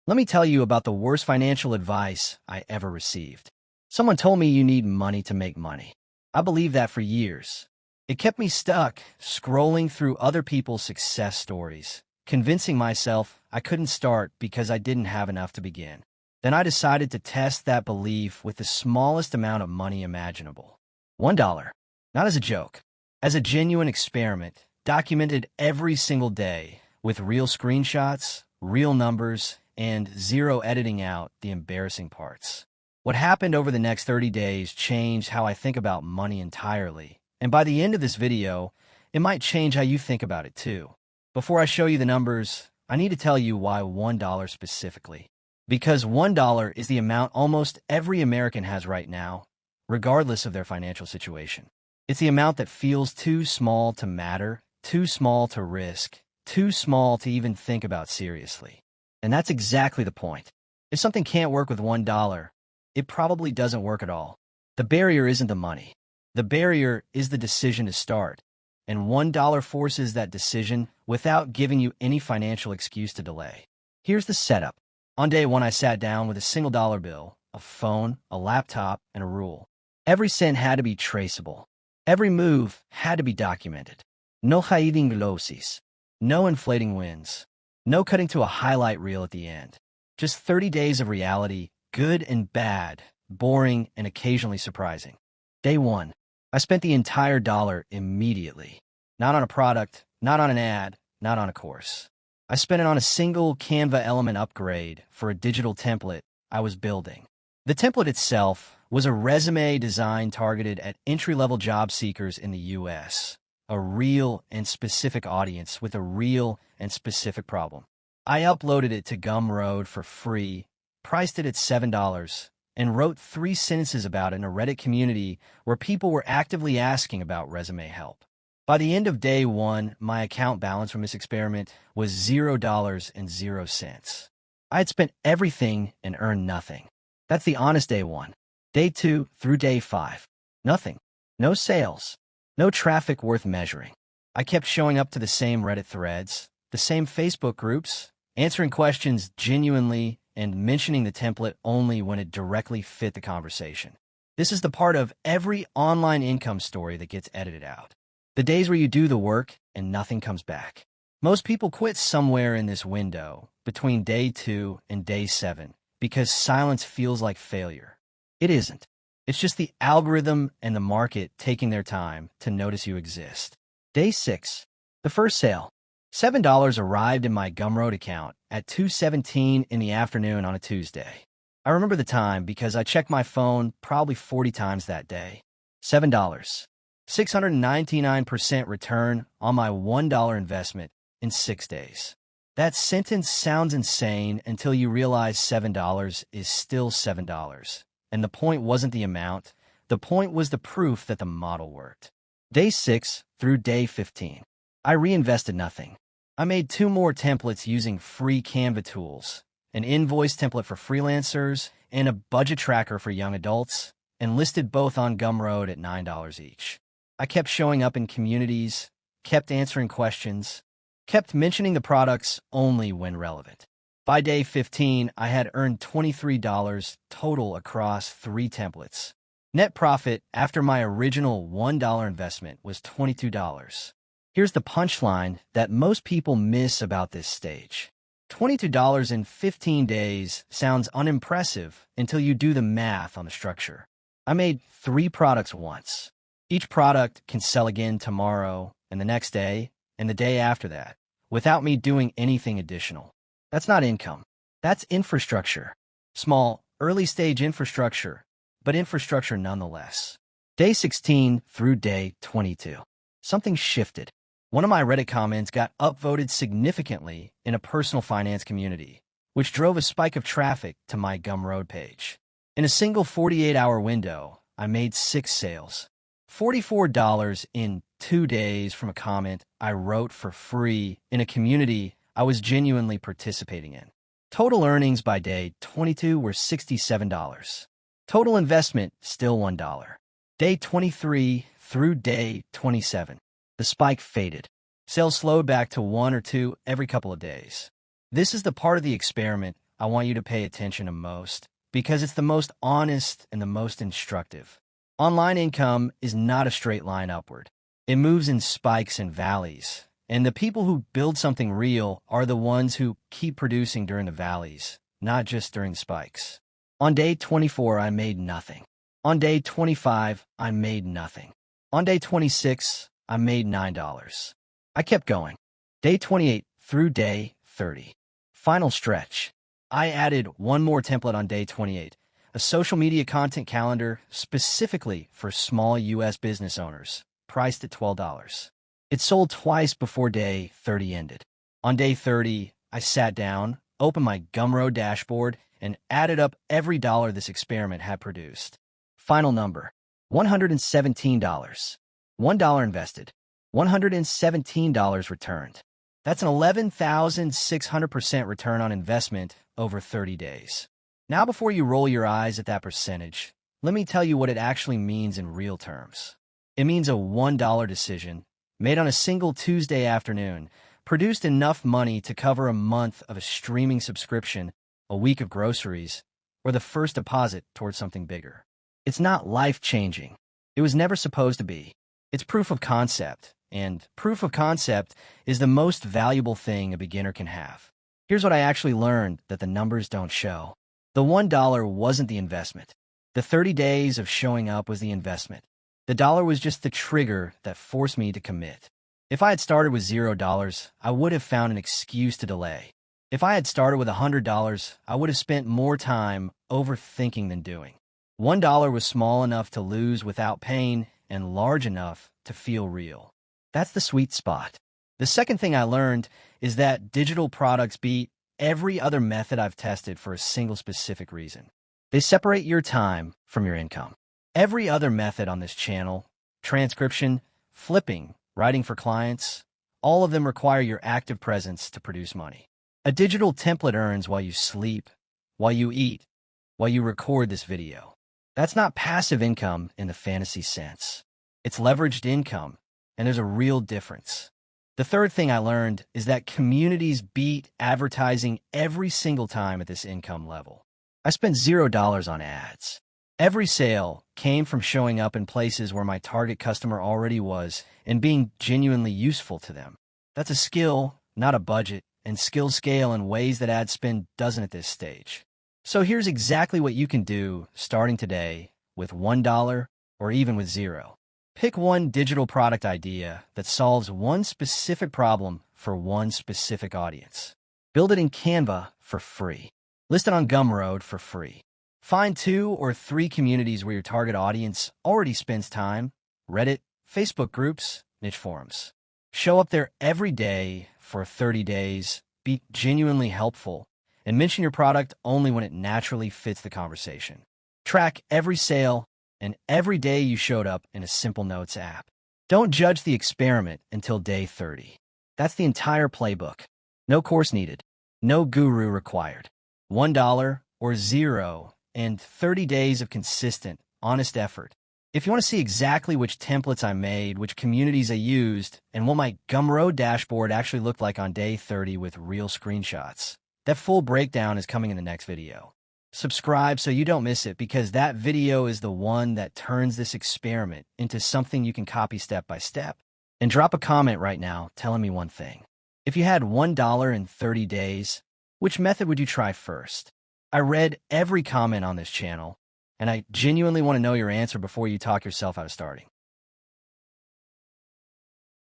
Let me tell you about the worst financial advice I ever received. Someone told me you need money to make money. I believed that for years. It kept me stuck, scrolling through other people's success stories, convincing myself I couldn't start because I didn't have enough to begin. Then I decided to test that belief with the smallest amount of money imaginable. $1. Not as a joke, as a genuine experiment, documented every single day with real screenshots, real numbers, and zero editing out the embarrassing parts. What happened over the next 30 days changed how I think about money entirely. And by the end of this video, it might change how you think about it too. Before I show you the numbers, I need to tell you why $1 specifically. Because $1 is the amount almost every American has right now, regardless of their financial situation. It's the amount that feels too small to matter, too small to risk, too small to even think about seriously. And that's exactly the point. If something can't work with $1, it probably doesn't work at all. The barrier isn't the money. The barrier is the decision to start. And $1 forces that decision without giving you any financial excuse to delay. Here's the setup. On day one, I sat down with a single dollar bill, a phone, a laptop, and a rule. Every cent had to be traceable. Every move had to be documented. No hiding glosses. No inflating wins. No cutting to a highlight reel at the end. Just 30 days of reality, good and bad, boring and occasionally surprising. Day one, I spent the entire dollar immediately. Not on a product, not on an ad, not on a course. I spent it on a single Canva element upgrade for a digital template I was building. The template itself was a resume design targeted at entry-level job seekers in the US. A real and specific audience with a real and specific problem. I uploaded it to Gumroad for free, priced it at $7, and wrote 3 sentences about it in a Reddit community where people were actively asking about resume help. By the end of day one, my account balance from this experiment was $0.00. I had spent everything and earned nothing. That's the honest day one. Day 2 through day 5. Nothing. No sales. No traffic worth measuring. I kept showing up to the same Reddit threads, the same Facebook groups, answering questions genuinely and mentioning the template only when it directly fit the conversation. This is the part of every online income story that gets edited out. The days where you do the work and nothing comes back. Most people quit somewhere in this window between day 2 and day 7 because silence feels like failure. It isn't. It's just the algorithm and the market taking their time to notice you exist. Day 6. The first sale. $7 arrived in my Gumroad account at 2:17 in the afternoon on a Tuesday. I remember the time because I checked my phone probably 40 times that day. $7. 699% return on my $1 investment in 6 days. That sentence sounds insane until you realize $7 is still $7. And the point wasn't the amount. The point was the proof that the model worked. Day 6 through day 15. I reinvested nothing. I made 2 more templates using free Canva tools, an invoice template for freelancers and a budget tracker for young adults, and listed both on Gumroad at $9 each. I kept showing up in communities, kept answering questions, kept mentioning the products only when relevant. By day 15, I had earned $23 total across 3 templates. Net profit after my original $1 investment was $22. Here's the punchline that most people miss about this stage. $22 in 15 days sounds unimpressive until you do the math on the structure. I made 3 products once. Each product can sell again tomorrow and the next day and the day after that without me doing anything additional. That's not income. That's infrastructure. Small, early-stage infrastructure, but infrastructure nonetheless. Day 16 through day 22. Something shifted. One of my Reddit comments got upvoted significantly in a personal finance community, which drove a spike of traffic to my Gumroad page. In a single 48-hour window, I made 6 sales. $44 in 2 days from a comment I wrote for free in a community I was genuinely participating in. Total earnings by day 22 were $67. Total investment, still $1. Day 23 through day 27. The spike faded. Sales slowed back to 1 or 2 every couple of days. This is the part of the experiment I want you to pay attention to most because it's the most honest and the most instructive. Online income is not a straight line upward. It moves in spikes and valleys. And the people who build something real are the ones who keep producing during the valleys, not just during the spikes. On day 24, I made nothing. On day 25, I made nothing. On day 26, I made $9. I kept going. Day 28 through day 30. Final stretch. I added one more template on day 28, a social media content calendar specifically for small U.S. business owners, priced at $12. It sold twice before day 30 ended. On day 30, I sat down, opened my Gumroad dashboard, and added up every dollar this experiment had produced. Final number, $117. $1 invested, $117 returned. That's an 11,600% return on investment over 30 days. Now, before you roll your eyes at that percentage, let me tell you what it actually means in real terms. It means a $1 decision made on a single Tuesday afternoon produced enough money to cover a month of a streaming subscription, a week of groceries, or the first deposit towards something bigger. It's not life-changing. It was never supposed to be. It's proof of concept, and proof of concept is the most valuable thing a beginner can have. Here's what I actually learned that the numbers don't show. The $1 wasn't the investment. The 30 days of showing up was the investment. The dollar was just the trigger that forced me to commit. If I had started with $0, I would have found an excuse to delay. If I had started with $100, I would have spent more time overthinking than doing. $1 was small enough to lose without pain and large enough to feel real. That's the sweet spot. The second thing I learned is that digital products beat every other method I've tested for a single specific reason. They separate your time from your income. Every other method on this channel, transcription, flipping, writing for clients, all of them require your active presence to produce money. A digital template earns while you sleep, while you eat, while you record this video. That's not passive income in the fantasy sense. It's leveraged income, and there's a real difference. The third thing I learned is that communities beat advertising every single time at this income level. I spent $0 on ads. Every sale came from showing up in places where my target customer already was and being genuinely useful to them. That's a skill, not a budget, and skills scale in ways that ad spend doesn't at this stage. So here's exactly what you can do starting today with $1 or even with $0. Pick one digital product idea that solves one specific problem for one specific audience. Build it in Canva for free. List it on Gumroad for free. Find 2 or 3 communities where your target audience already spends time: Reddit, Facebook groups, niche forums. Show up there every day for 30 days, be genuinely helpful, and mention your product only when it naturally fits the conversation. Track every sale and every day you showed up in a Simple Notes app. Don't judge the experiment until day 30. That's the entire playbook. No course needed. No guru required. $1 or $0 and 30 days of consistent, honest effort. If you want to see exactly which templates I made, which communities I used, and what my Gumroad dashboard actually looked like on day 30 with real screenshots, that full breakdown is coming in the next video. Subscribe so you don't miss it, because that video is the one that turns this experiment into something you can copy step by step. And drop a comment right now telling me one thing. If you had $1 in 30 days, which method would you try first? I read every comment on this channel, and I genuinely want to know your answer before you talk yourself out of starting.